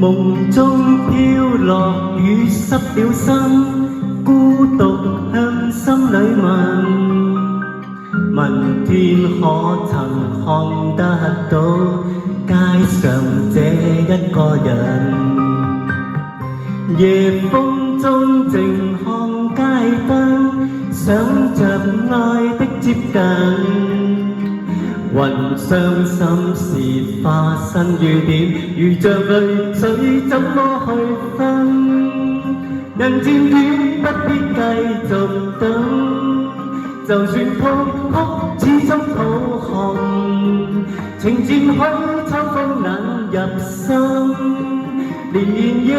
夢中飄落雨濕了身，孤獨向心裏問天可曾看得到街上這一個人？夜風中靜看街燈，想着愛的接近。雲傷心事化身雨點，如像淚水怎麼去分？人漸遠不必繼續等，就算痛哭始終抱憾。情漸許秋風冷入心，連連夜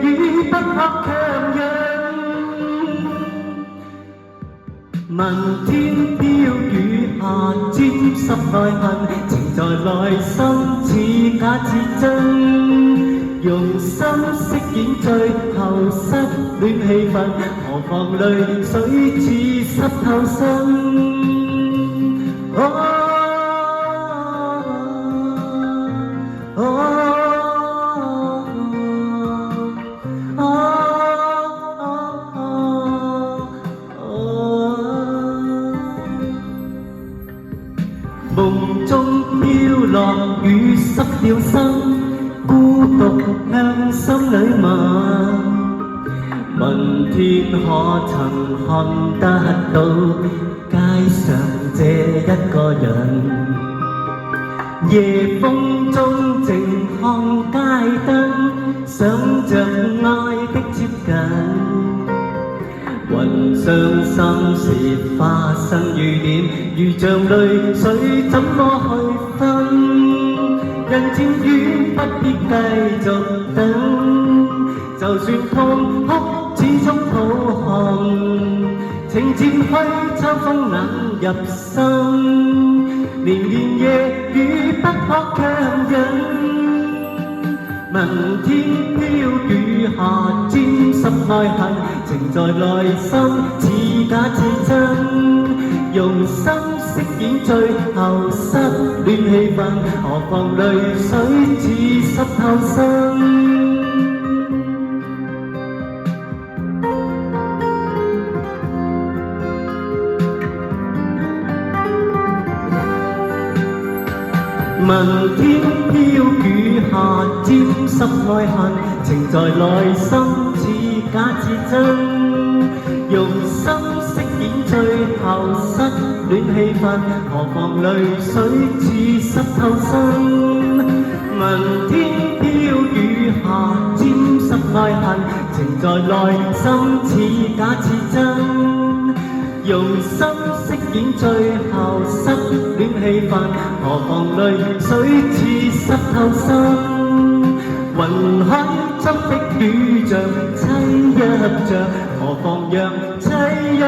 雨不可強忍。漫天飄雨下沾濕愛恨，情在內心似假似真，用心飾演最後失戀氣氛，何妨淚水似濕透身。夢中飄落雨濕了身，孤獨向心裏問天可曾看得到街上這一個人？夜風中靜看街燈，想着愛的接近。雲傷心事化身雨點，如像淚水怎麼去分？人漸遠不必繼續等，就算痛哭始終抱憾。情漸虛秋風冷入心，連連夜雨不可強忍。漫天飄雨下沾濕愛恨，情在內心似假似真，用心飾演最後失戀氣氛，何妨淚水似濕透身。漫天飄雨下沾濕愛恨，情在內心似假似真，用心飾演最後失戀氣氛，何妨淚水似濕透身。漫天飄雨下沾濕愛恨，情在內心似假似真，用心飾演最後失戀氣氛，何妨淚水似濕透身。雲海中的雨像凄一着，何妨讓凄一